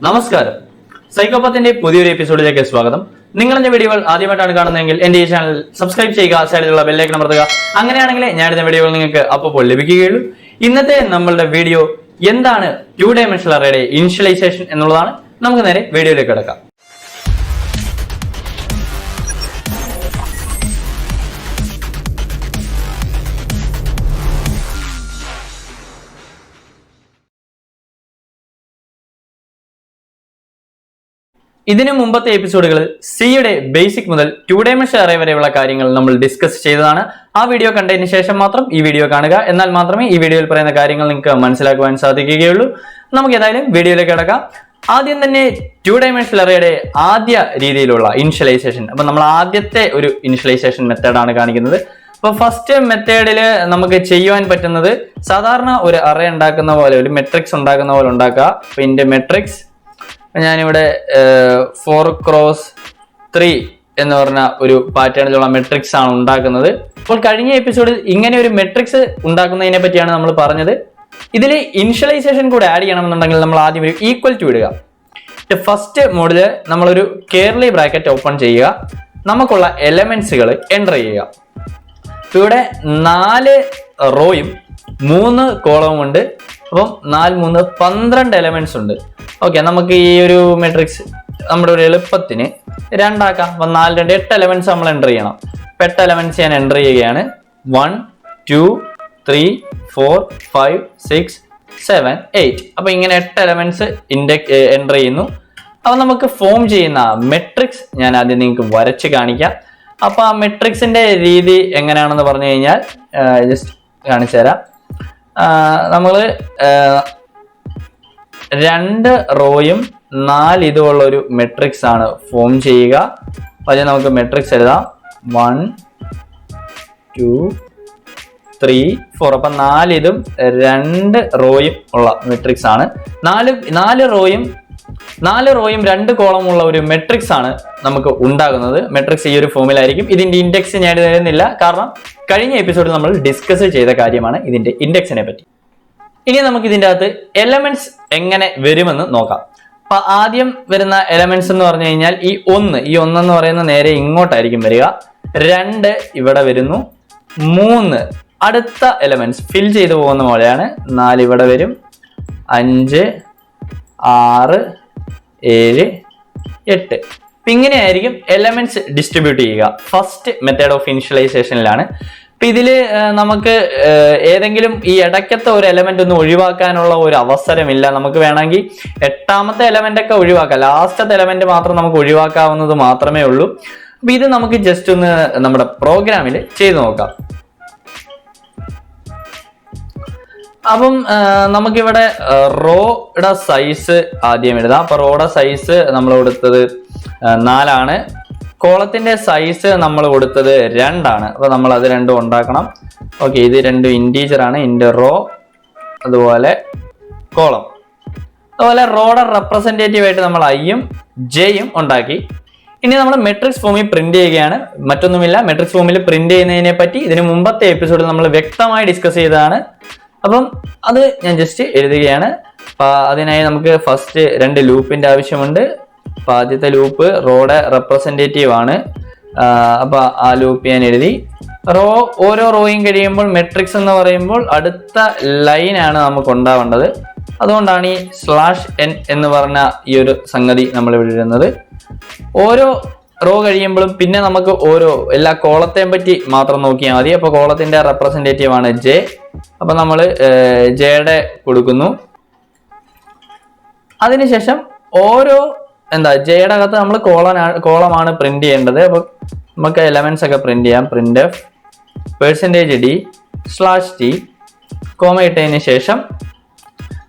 നമസ്കാരം. സൈക്കോപാത്തിന്റെ പുതിയൊരു എപ്പിസോഡിലേക്ക് സ്വാഗതം. നിങ്ങൾ എന്റെ വീഡിയോകൾ ആദ്യമായിട്ടാണ് കാണുന്നതെങ്കിൽ എന്റെ ഈ ചാനൽ സബ്സ്ക്രൈബ് ചെയ്യുക, സൈഡിലുള്ള ബെല്ലൈക്കൺ അമർത്തുക. അങ്ങനെയാണെങ്കിൽ ഞാൻ ഇടുന്ന വീഡിയോകൾ നിങ്ങൾക്ക് അപ്പോൾ ലഭിക്കുകയുള്ളൂ. ഇന്നത്തെ നമ്മളുടെ വീഡിയോ എന്താണ് 2 ഡൈമെൻഷണൽ അറേയുടെ ഇനിഷ്യലൈസേഷൻ എന്നുള്ളതാണ്. നമുക്ക് നേരെ വീഡിയോയിലേക്ക് കിടക്കാം. ഇതിനു മുമ്പത്തെ എപ്പിസോഡുകളിൽ സിയുടെ ബേസിക് മുതൽ 2 ഡൈമെൻഷണൽ അറേ വരെയുള്ള കാര്യങ്ങൾ നമ്മൾ ഡിസ്കസ് ചെയ്തതാണ്. ആ വീഡിയോ കണ്ടതിന് ശേഷം മാത്രം ഈ വീഡിയോ കാണുക. എന്നാൽ മാത്രമേ ഈ വീഡിയോയിൽ പറയുന്ന കാര്യങ്ങൾ നിങ്ങൾക്ക് മനസ്സിലാക്കുവാൻ സാധിക്കുകയുള്ളൂ. നമുക്ക് ഏതായാലും വീഡിയോയിലേക്ക് കിടക്കാം. ആദ്യം തന്നെ 2 ഡൈമെൻഷണൽ അറേയുടെ ആദ്യ രീതിയിലുള്ള ഇനിഷ്യലൈസേഷൻ. അപ്പൊ നമ്മൾ ആദ്യത്തെ ഒരു ഇനിഷ്യലൈസേഷൻ മെത്തേഡാണ് കാണിക്കുന്നത്. അപ്പൊ ഫസ്റ്റ് മെത്തേഡിൽ നമുക്ക് ചെയ്യുവാൻ പറ്റുന്നത് സാധാരണ ഒരു അറേ ഉണ്ടാക്കുന്ന പോലെ, ഒരു മെട്രിക്സ് ഉണ്ടാക്കുന്ന പോലെ ഉണ്ടാക്കുക. അപ്പൊ ഇതിന്റെ മെട്രിക്സ് ഞാനിവിടെ 4x3 എന്ന് പറഞ്ഞ ഒരു പാറ്റേണിലുള്ള മെട്രിക്സ് ആണ് ഉണ്ടാക്കുന്നത്. അപ്പോൾ കഴിഞ്ഞ എപ്പിസോഡിൽ ഇങ്ങനെ ഒരു മെട്രിക്സ് ഉണ്ടാക്കുന്നതിനെ പറ്റിയാണ് നമ്മൾ പറഞ്ഞത്. ഇതിൽ ഇനിഷ്യലൈസേഷൻ കൂടെ ആഡ് ചെയ്യണമെന്നുണ്ടെങ്കിൽ നമ്മൾ ആദ്യം ഒരു ഈക്വൽ ടു ഇടുക. ഫസ്റ്റ് മോഡില് നമ്മളൊരു കേർലി ബ്രാക്കറ്റ് ഓപ്പൺ ചെയ്യുക. നമുക്കുള്ള എലമെന്റ്സുകൾ എൻ്റർ ചെയ്യുക. ഇവിടെ 4 റോയും 3 കോളവും ഉണ്ട്. അപ്പം 4 3 12 എലമെന്റ്സ് ഉണ്ട്. ഓക്കെ, നമുക്ക് ഈ ഒരു മെട്രിക്സ് നമ്മുടെ ഒരു എളുപ്പത്തിന് 2 ആക്കാം. അപ്പൊ 4 2 8 എലമെന്റ്സ് നമ്മൾ എൻ്റർ ചെയ്യണം. 8 എലമെന്റ്സ് ഞാൻ എൻ്റർ ചെയ്യുകയാണ്. 1 2 3 4 5 6 7 8. അപ്പൊ ഇങ്ങനെ 8 എലമെന്റ്സ് എൻ്റർ ചെയ്യുന്നു. അപ്പൊ നമുക്ക് ഫോം ചെയ്യുന്ന മെട്രിക്സ് ഞാൻ ആദ്യം നിങ്ങൾക്ക് വരച്ച് കാണിക്കാം. അപ്പൊ ആ മെട്രിക്സിന്റെ രീതി എങ്ങനെയാണെന്ന് പറഞ്ഞു കഴിഞ്ഞാൽ ജസ്റ്റ് കാണിച്ചു തരാം. നമ്മള് 2 റോയും 4 ഇതുമുള്ള ഒരു മെട്രിക്സ് ആണ് ഫോം ചെയ്യുക. അതിന് നമുക്ക് മെട്രിക്സ് എഴുതാം. 1 2 3 4. അപ്പൊ 4 ഇതും 2 റോയും ഉള്ള മെട്രിക്സ് ആണ്. 4 റോയും 2 കോളം ഉള്ള ഒരു മെട്രിക്സ് ആണ് നമുക്ക് ഉണ്ടാകുന്നത്. മെട്രിക്സ് ഈ ഒരു ഫോമിലായിരിക്കും. ഇതിന്റെ ഇൻഡെക്സ് ഞാൻ എഴുതുന്നില്ല, കാരണം കഴിഞ്ഞ എപ്പിസോഡിൽ നമ്മൾ ഡിസ്കസ് ചെയ്ത കാര്യമാണ് ഇതിന്റെ ഇൻഡെക്സിനെ പറ്റി. ഇനി നമുക്ക് ഇതിൻ്റെ അകത്ത് എലമെന്റ്സ് എങ്ങനെ വരുമെന്ന് നോക്കാം. അപ്പൊ ആദ്യം വരുന്ന എലമെന്റ്സ് എന്ന് പറഞ്ഞു കഴിഞ്ഞാൽ ഈ 1 എന്ന് പറയുന്ന നേരെ ഇങ്ങോട്ടായിരിക്കും വരിക. 2 ഇവിടെ വരുന്നു. 3 അടുത്ത എലമെന്റ്സ് ഫിൽ ചെയ്തു പോകുന്ന പോലെയാണ്. 4 ഇവിടെ വരും. 5 6 7 8. അപ്പൊ ഇങ്ങനെയായിരിക്കും എലമെന്റ്സ് ഡിസ്ട്രിബ്യൂട്ട് ചെയ്യുക ഫസ്റ്റ് മെത്തേഡ് ഓഫ് ഇനിഷ്യലൈസേഷനിലാണ്. അപ്പൊ ഇതില് നമുക്ക് ഏതെങ്കിലും ഈ ഇടയ്ക്കത്തെ ഒരു എലമെന്റ് ഒന്നും ഒഴിവാക്കാനുള്ള ഒരു അവസരമില്ല. നമുക്ക് വേണമെങ്കിൽ 8ാമത്തെ എലമെന്റ് ഒക്കെ ഒഴിവാക്കാം. ലാസ്റ്റത്തെ എലമെന്റ് മാത്രം നമുക്ക് ഒഴിവാക്കാവുന്നത് മാത്രമേ ഉള്ളൂ. അപ്പൊ ഇത് നമുക്ക് ജസ്റ്റ് ഒന്ന് നമ്മുടെ പ്രോഗ്രാമിൽ ചെയ്തു നോക്കാം. അപ്പം നമുക്കിവിടെ റോയുടെ സൈസ് ആദ്യം എഴുതാം. അപ്പൊ റോയുടെ സൈസ് നമ്മൾ കൊടുത്തത് 4 ആണ്. കോളത്തിന്റെ സൈസ് നമ്മൾ കൊടുത്തത് 2 ആണ്. അപ്പൊ നമ്മൾ അത് 2 ഉണ്ടാക്കണം. ഓക്കെ, ഇത് 2 ഇന്റീജർ ആണ്. ഇന്റെ റോ അതുപോലെ കോളം. അതുപോലെ റോയുടെ റെപ്രസെന്റേറ്റീവ് ആയിട്ട് നമ്മൾ ഐയും ജെയും ഉണ്ടാക്കി. ഇനി നമ്മൾ മെട്രിക്സ് ഫോമിൽ പ്രിന്റ് ചെയ്യുകയാണ്. മറ്റൊന്നുമില്ല, മെട്രിക്സ് ഫോമിൽ പ്രിന്റ് ചെയ്യുന്നതിനെ പറ്റി ഇതിന് മുമ്പത്തെ എപ്പിസോഡിൽ നമ്മൾ വ്യക്തമായി ഡിസ്കസ് ചെയ്തതാണ്. അപ്പം അത് ഞാൻ ജസ്റ്റ് എഴുതുകയാണ്. അപ്പൊ അതിനായി നമുക്ക് ഫസ്റ്റ് 2 ലൂപ്പിന്റെ ആവശ്യമുണ്ട്. അപ്പൊ ആദ്യത്തെ ലൂപ്പ് റോയുടെ റെപ്രസെന്റേറ്റീവ് ആണ്. അപ്പൊ ആ ലൂപ്പ് ഞാൻ എഴുതി. ഓരോ റോയും കഴിയുമ്പോൾ മെട്രിക്സ് എന്ന് പറയുമ്പോൾ അടുത്ത ലൈനാണ് നമുക്ക് ഉണ്ടാവേണ്ടത്. അതുകൊണ്ടാണ് ഈ /n എന്ന് പറഞ്ഞ ഈ ഒരു സംഗതി നമ്മൾ ഇവിടെ ഇടുന്നത്. ഓരോ റോ കഴിയുമ്പോഴും പിന്നെ നമുക്ക് എല്ലാ കോളത്തെയും പറ്റി മാത്രം നോക്കിയാൽ മതി. അപ്പൊ കോളത്തിന്റെ റെപ്രസെന്റേറ്റീവ് ആണ് ജെ. അപ്പൊ നമ്മൾ ജെയുടെ കൊടുക്കുന്നു. അതിനുശേഷം ജെയുടെ അകത്ത് നമ്മൾ കോളമാണ് പ്രിന്റ് ചെയ്യേണ്ടത്. അപ്പൊ നമുക്ക് എലമെന്റ്സ് ഒക്കെ പ്രിന്റ് ചെയ്യാം. പ്രിന്റ് എഫ് %d/t കോമ ഇട്ടതിന് ശേഷം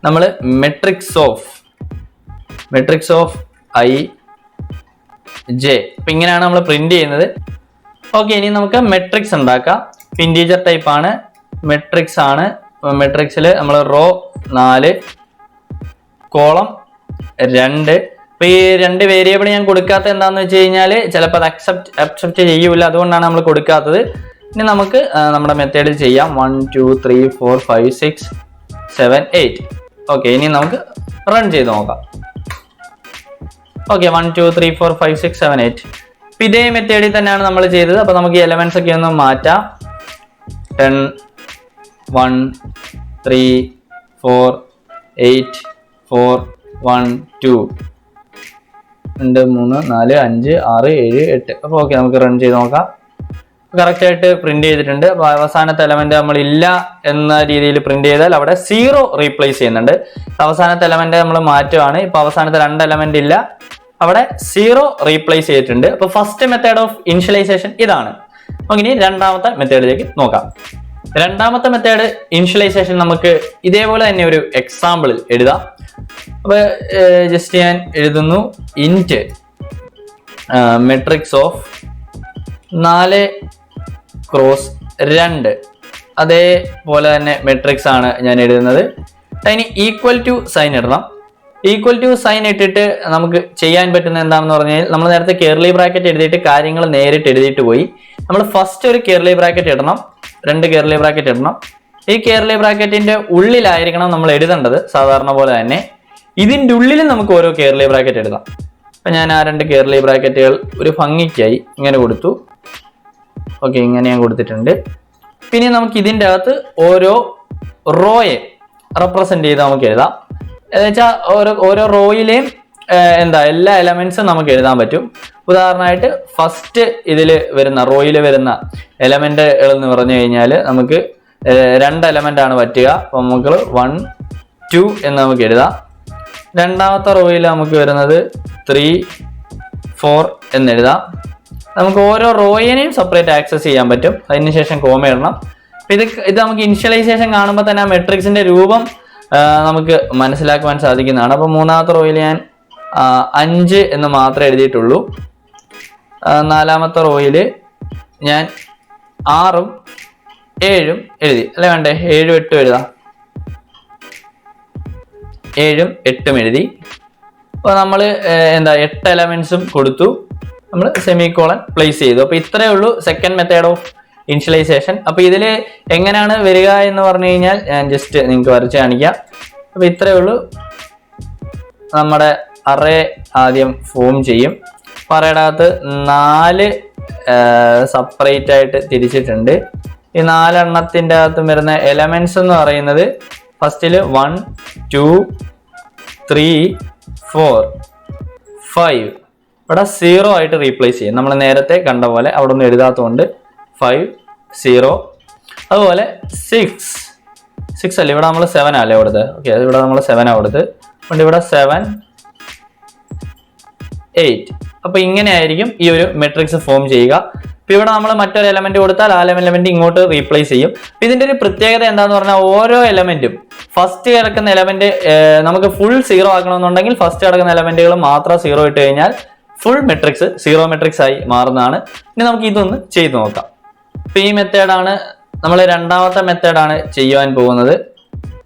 നമ്മൾ മെട്രിക്സ് ഓഫ് ഐ ജെ. അപ്പൊ ഇങ്ങനെയാണ് നമ്മൾ പ്രിന്റ് ചെയ്യുന്നത്. ഓക്കെ, ഇനി നമുക്ക് മെട്രിക്സ് ഉണ്ടാക്കാം. ഇന്റീജർ ടൈപ്പ് ആണ്, മെട്രിക്സ് ആണ്. മെട്രിക്സിൽ നമ്മൾ റോ 4 കോളം 2. അപ്പൊ ഈ 2 വേരിയബിൾ ഞാൻ കൊടുക്കാത്ത എന്താന്ന് വെച്ച് കഴിഞ്ഞാൽ ചിലപ്പോൾ അത് അക്സെപ്റ്റ് ചെയ്യൂല. അതുകൊണ്ടാണ് നമ്മൾ കൊടുക്കാത്തത്. ഇനി നമുക്ക് നമ്മുടെ മെത്തേഡിൽ ചെയ്യാം. 1 2 3 4 5 6 7 8. ഓക്കെ, ഇനി നമുക്ക് റൺ ചെയ്ത് നോക്കാം. ഓക്കെ 1 2 3 4 5 6 7 8. ഇതേ മെത്തേഡിൽ തന്നെയാണ് നമ്മൾ ചെയ്തത്. അപ്പോൾ നമുക്ക് ഈ എലമെന്റ്സ് ഒക്കെ ഒന്ന് മാറ്റാം. 10 1 3 4 8 4 1 2 2 3 4 5 6 7 8. അപ്പോൾ ഓക്കെ, നമുക്ക് റൺ ചെയ്ത് നോക്കാം. കറക്റ്റ് ആയിട്ട് പ്രിന്റ് ചെയ്തിട്ടുണ്ട്. അപ്പോൾ അവസാനത്തെ എലമെന്റ് നമ്മൾ ഇല്ല എന്ന രീതിയിൽ പ്രിന്റ് ചെയ്താൽ അവിടെ 0 റീപ്ലേസ് ചെയ്യുന്നുണ്ട്. അവസാനത്തെ എലമെന്റ് നമ്മൾ മാറ്റുവാണ്. ഇപ്പൊ അവസാനത്തെ 2 എലമെന്റ് ഇല്ല, അവിടെ 0 റീപ്ലേസ് ചെയ്തിട്ടുണ്ട്. അപ്പൊ ഫസ്റ്റ് മെത്തേഡ് ഓഫ് ഇനിഷ്യലൈസേഷൻ ഇതാണ്. ഇനി രണ്ടാമത്തെ മെത്തേഡിലേക്ക് നോക്കാം. രണ്ടാമത്തെ മെത്തേഡ് ഇനിഷ്യലൈസേഷൻ നമുക്ക് ഇതേപോലെ തന്നെ ഒരു എക്സാമ്പിളിൽ എഴുതാം. അപ്പൊ ജസ്റ്റ് ഞാൻ എഴുതുന്നു ഇന്റ് മെട്രിക്സ് ഓഫ് 4x2. അതേപോലെ തന്നെ മെട്രിക്സ് ആണ് ഞാൻ എഴുതുന്നത്. അതിന് ഈക്വൽ ടു സൈൻ ഇടണം. ഈക്വൽ ടു സൈൻ ഇട്ടിട്ട് നമുക്ക് ചെയ്യാൻ പറ്റുന്ന എന്താണെന്ന് പറഞ്ഞാൽ, നമ്മൾ നേരത്തെ കേർലി ബ്രാക്കറ്റ് എഴുതിയിട്ട് കാര്യങ്ങൾ നേരിട്ട് എഴുതിയിട്ട് പോയി. നമ്മൾ ഫസ്റ്റ് ഒരു കേർലി ബ്രാക്കറ്റ് ഇടണം, 2 കേർലി ബ്രാക്കറ്റ് ഇടണം. ഈ കേർലി ബ്രാക്കറ്റിന്റെ ഉള്ളിലായിരിക്കണം നമ്മൾ എഴുതേണ്ടത് സാധാരണ പോലെ തന്നെ. ഇതിന്റെ ഉള്ളിൽ നമുക്ക് ഓരോ കേർലി ബ്രാക്കറ്റ് എഴുതാം. അപ്പൊ ഞാൻ ആ 2 കേർലി ബ്രാക്കറ്റുകൾ ഒരു ഭംഗിക്കായി ഇങ്ങനെ കൊടുത്തു. ഓക്കെ, ഇങ്ങനെ ഞാൻ കൊടുത്തിട്ടുണ്ട്. പിന്നെ നമുക്ക് ഇതിൻ്റെ അകത്ത് ഓരോ റോയെ റെപ്രസെന്റ് ചെയ്ത് നമുക്ക് എഴുതാം. എന്നുവെച്ചാൽ ഓരോ റോയിലെയും എല്ലാ എലമെന്റ്സും നമുക്ക് എഴുതാൻ പറ്റും. ഉദാഹരണമായിട്ട് ഫസ്റ്റ് റോയിൽ വരുന്ന എലമെന്റുകൾ എന്ന് പറഞ്ഞു കഴിഞ്ഞാൽ നമുക്ക് 2 എലമെന്റ് ആണ് പറ്റുക. അപ്പൊ നമുക്ക് 1 2 എന്ന് നമുക്ക് എഴുതാം. രണ്ടാമത്തെ റോയിൽ നമുക്ക് വരുന്നത് 3 4 എന്ന് എഴുതാം. നമുക്ക് ഓരോ റോയിനെയും സെപ്പറേറ്റ് ആക്സസ് ചെയ്യാൻ പറ്റും. അതിനുശേഷം കോമ ഇടണം. ഇത് നമുക്ക് ഇനിഷ്യലൈസേഷൻ കാണുമ്പോൾ തന്നെ ആ മെട്രിക്സിന്റെ രൂപം നമുക്ക് മനസ്സിലാക്കുവാൻ സാധിക്കുന്നതാണ്. അപ്പോൾ മൂന്നാമത്തെ റോയിൽ ഞാൻ 5 എന്ന് മാത്രമേ എഴുതിയിട്ടുള്ളൂ. നാലാമത്തെ റോയിൽ ഞാൻ 6ഉം 7ഉം എഴുതി. അല്ലെ വേണ്ടേ? 7ഉം 8ഉം എഴുതാം. 7ഉം 8ഉം എഴുതി. അപ്പോൾ നമ്മൾ 8 എലമെന്റ്സും കൊടുത്തു. നമ്മൾ സെമിക്കോളൻ പ്ലേസ് ചെയ്തു. അപ്പോൾ ഇത്രയേ ഉള്ളൂ സെക്കൻഡ് മെത്തേഡ് ഓഫ് ഇനിഷ്യലൈസേഷൻ. അപ്പോൾ ഇതിൽ എങ്ങനെയാണ് വരിക എന്ന് പറഞ്ഞു കഴിഞ്ഞാൽ ഞാൻ ജസ്റ്റ് നിങ്ങൾക്ക് വരച്ച് കാണിക്കാം. അപ്പോൾ ഇത്രയേ ഉള്ളൂ. നമ്മുടെ അറേ ആദ്യം ഫോം ചെയ്യും. അപ്പോൾ അറേയുടെ അകത്ത് 4 സെപ്പറേറ്റ് ആയിട്ട് തിരിച്ചിട്ടുണ്ട്. ഈ 4 എണ്ണത്തിൻ്റെ അകത്തും വരുന്ന എലമെന്റ്സ് എന്ന് പറയുന്നത് ഫസ്റ്റിൽ 1 2 3 4 5 ഇവിടെ 0 ആയിട്ട് റീപ്ലേസ് ചെയ്യും. നമ്മൾ നേരത്തെ കണ്ട പോലെ അവിടെ ഒന്നും എഴുതാത്തതുകൊണ്ട് 5 0. അതുപോലെ 6 അല്ലേ, ഇവിടെ നമ്മൾ 7 അല്ലേ കൊടുത്തത്. ഓക്കെ, ഇവിടെ നമ്മൾ 7 കൊടുത്ത്. അതുകൊണ്ട് ഇവിടെ 7 8. അപ്പൊ ഇങ്ങനെ ആയിരിക്കും ഈ ഒരു മെട്രിക്സ് ഫോം ചെയ്യുക. ഇപ്പൊ ഇവിടെ നമ്മൾ മറ്റൊരു എലമെന്റ് കൊടുത്താൽ ആ എലമെന്റ് ഇങ്ങോട്ട് റീപ്ലേസ് ചെയ്യും. ഇതിന്റെ ഒരു പ്രത്യേകത എന്താന്ന് പറഞ്ഞാൽ ഓരോ എലമെന്റും ഫസ്റ്റ് കിടക്കുന്ന എലമെന്റ് നമുക്ക് ഫുൾ 0 ആക്കണമെന്നുണ്ടെങ്കിൽ ഫസ്റ്റ് കിടക്കുന്ന എലമെന്റുകൾ മാത്രം 0 ഇട്ട് കഴിഞ്ഞാൽ ഫുൾ മെട്രിക്സ് 0 മെട്രിക്സ് ആയി മാറുന്നതാണ്. ഇനി നമുക്ക് ഇതൊന്ന് ചെയ്തു നോക്കാം. അപ്പൊ ഈ മെത്തേഡാണ് നമ്മൾ രണ്ടാമത്തെ മെത്തേഡാണ് ചെയ്യുവാൻ പോകുന്നത്.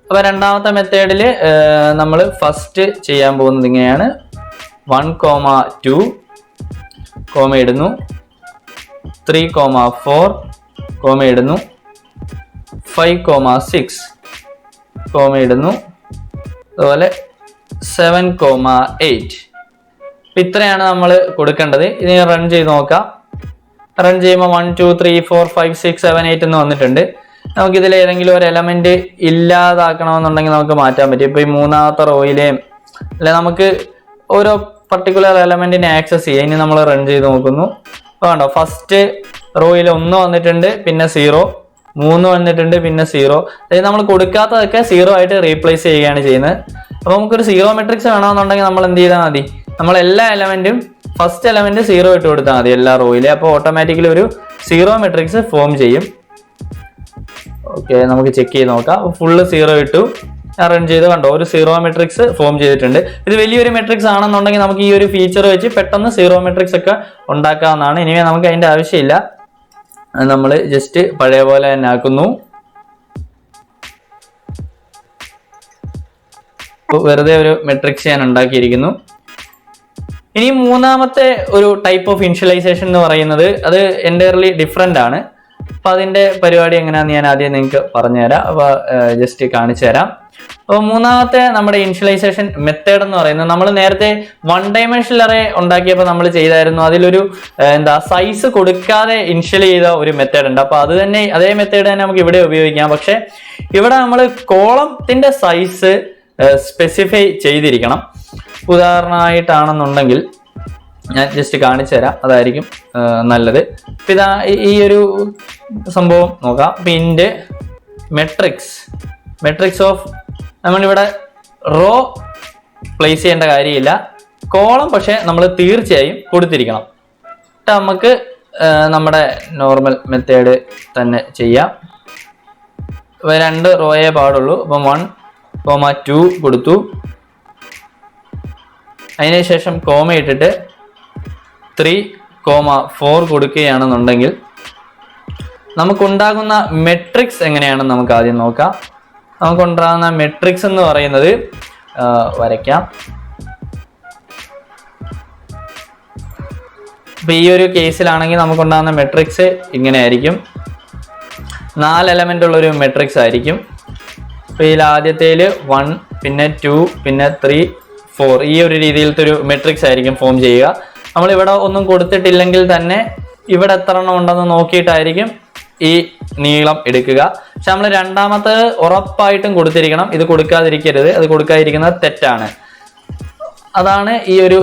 അപ്പൊ രണ്ടാമത്തെ മെത്തേഡിൽ നമ്മൾ ഫസ്റ്റ് ചെയ്യാൻ പോകുന്നത് ഇങ്ങനെയാണ്. 1 2 കോമ ഇടുന്നു. 3 4 കോമ ഇടുന്നു. 5 6 കോമ ഇടുന്നു. അതുപോലെ 7 8. ഇത്രയാണ് നമ്മൾ കൊടുക്കേണ്ടത്. ഇത് റൺ ചെയ്ത് നോക്കാം. റൺ ചെയ്യുമ്പോൾ 1 2 3 4 5 6 7 8 എന്ന് വന്നിട്ടുണ്ട്. നമുക്കിതിൽ ഏതെങ്കിലും ഒരു എലമെന്റ് ഇല്ലാതാക്കണമെന്നുണ്ടെങ്കിൽ നമുക്ക് മാറ്റാൻ പറ്റും. ഇപ്പൊ ഈ മൂന്നാമത്തെ റോയിലെയും അല്ലെ നമുക്ക് ഓരോ പർട്ടിക്കുലർ എലമെന്റിനെ ആക്സസ് ചെയ്യാം. ഇനി നമ്മൾ റൺ ചെയ്ത് നോക്കുന്നു. വേണ്ടോ, ഫസ്റ്റ് റോയിൽ 1 വന്നിട്ടുണ്ട്, പിന്നെ 0, 3 വന്നിട്ടുണ്ട്, പിന്നെ 0. അതായത് നമ്മൾ കൊടുക്കാത്തതൊക്കെ 0 ആയിട്ട് റീപ്ലേസ് ചെയ്യുകയാണ് ചെയ്യുന്നത്. അപ്പൊ നമുക്കൊരു 0 മെട്രിക്സ് വേണമെന്നുണ്ടെങ്കിൽ നമ്മൾ എന്ത് ചെയ്താൽ മതി, നമ്മൾ എല്ലാ എലമെന്റും ഫസ്റ്റ് എലമെന്റ് 0 ഇട്ട് കൊടുത്താൽ മതി എല്ലാ റോയിലെ. അപ്പോൾ ഓട്ടോമാറ്റിക്കലി ഒരു 0 മെട്രിക്സ് ഫോം ചെയ്യും. ഓക്കെ, നമുക്ക് ചെക്ക് ചെയ്ത് നോക്കാം. ഫുള്ള് 0 ഇട്ടു, റൺ ചെയ്ത് കണ്ടോ ഒരു 0 മെട്രിക്സ് ഫോം ചെയ്തിട്ടുണ്ട്. ഇത് വലിയൊരു മെട്രിക്സ് ആണെന്നുണ്ടെങ്കിൽ നമുക്ക് ഈ ഒരു ഫീച്ചർ വെച്ച് പെട്ടെന്ന് 0 മെട്രിക്സ് ഒക്കെ ഉണ്ടാക്കാവുന്നതാണ്. ഇനിവേ നമുക്ക് അതിന്റെ ആവശ്യമില്ല. നമ്മൾ ജസ്റ്റ് പഴയ പോലെ തന്നെ ആക്കുന്നു. വെറുതെ ഒരു മെട്രിക്സ് ഞാൻ ഉണ്ടാക്കിയിരിക്കുന്നു. ഇനി മൂന്നാമത്തെ ഒരു ടൈപ്പ് ഓഫ് ഇനിഷ്യലൈസേഷൻ എന്ന് പറയുന്നത് അത് എൻറ്റയർലി ഡിഫറെന്റ് ആണ്. അപ്പൊ അതിന്റെ പരിപാടി എങ്ങനെയാണെന്ന് ഞാൻ ആദ്യം നിങ്ങൾക്ക് പറഞ്ഞുതരാം. അപ്പൊ ജസ്റ്റ് കാണിച്ചു തരാം. അപ്പോൾ മൂന്നാമത്തെ നമ്മുടെ ഇനിഷ്യലൈസേഷൻ മെത്തേഡ് എന്ന് പറയുന്നത്, നമ്മൾ നേരത്തെ 1 ഡൈമെൻഷണൽ അറേ ഉണ്ടാക്കിയപ്പോൾ നമ്മൾ ചെയ്തായിരുന്നു, അതിലൊരു സൈസ് കൊടുക്കാതെ ഇനിഷ്യൽ ചെയ്ത ഒരു മെത്തേഡ് ഉണ്ട്. അപ്പൊ അതേ മെത്തേഡ് തന്നെ നമുക്ക് ഇവിടെ ഉപയോഗിക്കാം. പക്ഷെ ഇവിടെ നമ്മൾ കോളത്തിന്റെ സൈസ് സ്പെസിഫൈ ചെയ്തിരിക്കണം. ഉദാഹരണമായിട്ടാണെന്നുണ്ടെങ്കിൽ ഞാൻ ജസ്റ്റ് കാണിച്ചു തരാം, അതായിരിക്കും നല്ലത്. ഇപ്പൊ ഇതാ ഈ ഒരു സംഭവം നോക്കാം. ഇന്റ് മെട്രിക്സ് ഓഫ്, നമ്മളിവിടെ റോ പ്ലേസ് ചെയ്യേണ്ട കാര്യമില്ല, കോളം പക്ഷെ നമ്മൾ തീർച്ചയായും കൊടുത്തിരിക്കണം. നമുക്ക് നമ്മുടെ നോർമൽ മെത്തേഡ് തന്നെ ചെയ്യാം. 2 റോയേ പാടുള്ളൂ. അപ്പം 1, 2 കൊടുത്തു. അതിനുശേഷം കോമ ഇട്ടിട്ട് 3, 4 കൊടുക്കുകയാണെന്നുണ്ടെങ്കിൽ നമുക്കുണ്ടാകുന്ന മെട്രിക്സ് എങ്ങനെയാണെന്ന് നമുക്ക് ആദ്യം നോക്കാം. നമുക്കുണ്ടാകുന്ന മെട്രിക്സ് എന്ന് പറയുന്നത് വരയ്ക്കാം. അപ്പൊ ഈ ഒരു കേസിലാണെങ്കിൽ നമുക്കുണ്ടാകുന്ന മെട്രിക്സ് ഇങ്ങനെയായിരിക്കും. 4 എലമെന്റ് ഉള്ള ഒരു മെട്രിക്സ് ആയിരിക്കും. അപ്പൊ ഇതിൽ ആദ്യത്തേൽ 1, പിന്നെ 2, പിന്നെ 3, 4 ഈ ഒരു രീതിയിലത്തെ ഒരു മെട്രിക്സ് ആയിരിക്കും ഫോം ചെയ്യുക. നമ്മൾ ഇവിടെ ഒന്നും കൊടുത്തിട്ടില്ലെങ്കിൽ തന്നെ ഇവിടെ എത്ര എണ്ണം ഉണ്ടെന്ന് നോക്കിയിട്ടായിരിക്കും ഈ നീളം എടുക്കുക. പക്ഷെ നമ്മൾ രണ്ടാമത്തെ ഉറപ്പായിട്ടും കൊടുത്തിരിക്കണം. ഇത് കൊടുക്കാതിരിക്കരുത്, അത് കൊടുക്കാതിരിക്കുന്നത് തെറ്റാണ്. അതാണ് ഈ ഒരു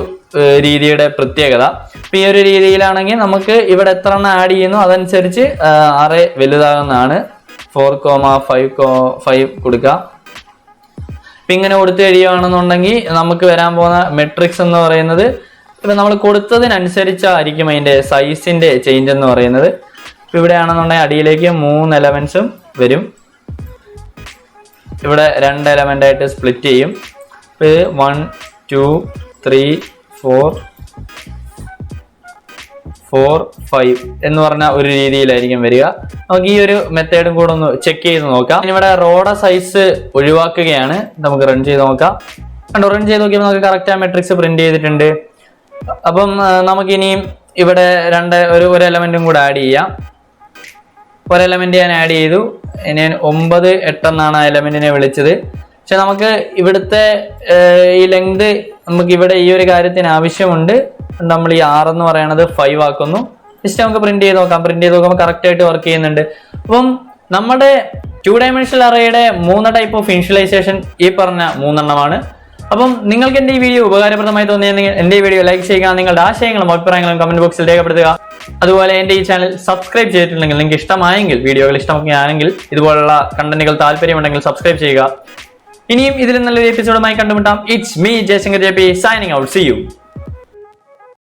രീതിയുടെ പ്രത്യേകത. ഇപ്പൊ ഈ ഒരു രീതിയിലാണെങ്കിൽ നമുക്ക് ഇവിടെ എത്ര എണ്ണം ആഡ് ചെയ്യുന്നു അതനുസരിച്ച് അറേ വലുതാകുന്നതാണ്. 4, 5 കൊടുക്കുക. ഇപ്പൊ ഇങ്ങനെ കൊടുത്തു കഴിയുകയാണെന്നുണ്ടെങ്കിൽ നമുക്ക് വരാൻ പോകുന്ന മെട്രിക്സ് എന്ന് പറയുന്നത്, ഇപ്പൊ നമ്മൾ കൊടുത്തതിനനുസരിച്ചായിരിക്കും അതിന്റെ സൈസിന്റെ ചേഞ്ച് എന്ന് പറയുന്നത്. ഇപ്പൊ ഇവിടെയാണെന്നുണ്ടെങ്കിൽ അടിയിലേക്ക് 3 എലമെന്റ്സും വരും. ഇവിടെ 2 എലമെന്റ് ആയിട്ട് സ്പ്ലിറ്റ് ചെയ്യും. 1, 2, 3, 4, 5 എന്ന് പറഞ്ഞ ഒരു രീതിയിലായിരിക്കും വരിക. നമുക്ക് ഈ ഒരു മെത്തേഡും കൂടെ ഒന്ന് ചെക്ക് ചെയ്ത് നോക്കാം. ഇവിടെ റോയുടെ സൈസ് ഒഴിവാക്കുകയാണ്. നമുക്ക് റൺ ചെയ്ത് നോക്കാം. റൺ ചെയ്ത് നോക്കിയപ്പോൾ നമുക്ക് കറക്റ്റ് ആ മെട്രിക്സ് പ്രിന്റ് ചെയ്തിട്ടുണ്ട്. അപ്പം നമുക്കിനിയും ഇവിടെ ഒരു എലമെന്റും കൂടെ ആഡ് ചെയ്യാം. ഒരു എലമെന്റ് ഞാൻ ആഡ് ചെയ്തു. ഞാൻ 9, 8 എന്നാണ് ആ എലമെന്റിനെ വിളിച്ചത്. പക്ഷെ നമുക്ക് ഇവിടുത്തെ ഈ ലെങ്ത് നമുക്ക് ഇവിടെ ഈ ഒരു കാര്യത്തിന് ആവശ്യമുണ്ട്. നമ്മൾ ഈ 6 എന്ന് പറയുന്നത് 5 ആക്കുന്നു. ജസ്റ്റ് നമുക്ക് പ്രിന്റ് ചെയ്ത് നോക്കാം. പ്രിന്റ് ചെയ്ത് നോക്കുമ്പോൾ കറക്റ്റ് ആയിട്ട് വർക്ക് ചെയ്യുന്നുണ്ട്. അപ്പം നമ്മുടെ 2 ഡൈമെൻഷണൽ അറേയുടെ 3 ടൈപ്പ് ഓഫ് ഇനിഷ്യലൈസേഷൻ ഈ പറഞ്ഞ 3 എണ്ണമാണ്. അപ്പം നിങ്ങൾക്ക് എന്റെ ഈ വീഡിയോ ഉപകാരപ്രദമായി തോന്നിയെങ്കിൽ എന്റെ ഈ വീഡിയോ ലൈക്ക് ചെയ്യുക, നിങ്ങളുടെ ആശയങ്ങളും അഭിപ്രായങ്ങളും കമന്റ് ബോക്സിൽ രേഖപ്പെടുത്തുക. അതുപോലെ എന്റെ ഈ ചാനൽ സബ്സ്ക്രൈബ് ചെയ്തിട്ടുണ്ടെങ്കിൽ, നിങ്ങൾക്ക് ഇഷ്ടമായെങ്കിൽ, വീഡിയോകൾ ഇഷ്ടമൊക്കെയാണെങ്കിൽ, ഇതുപോലുള്ള കണ്ടന്റുകൾ താല്പര്യമുണ്ടെങ്കിൽ സബ്സ്ക്രൈബ് ചെയ്യുക. ഇനിയും ഇതിൽ നല്ലൊരു എപ്പിസോഡുമായി കണ്ടുമുട്ടാം. It's me Jayashankar JP signing out. See U.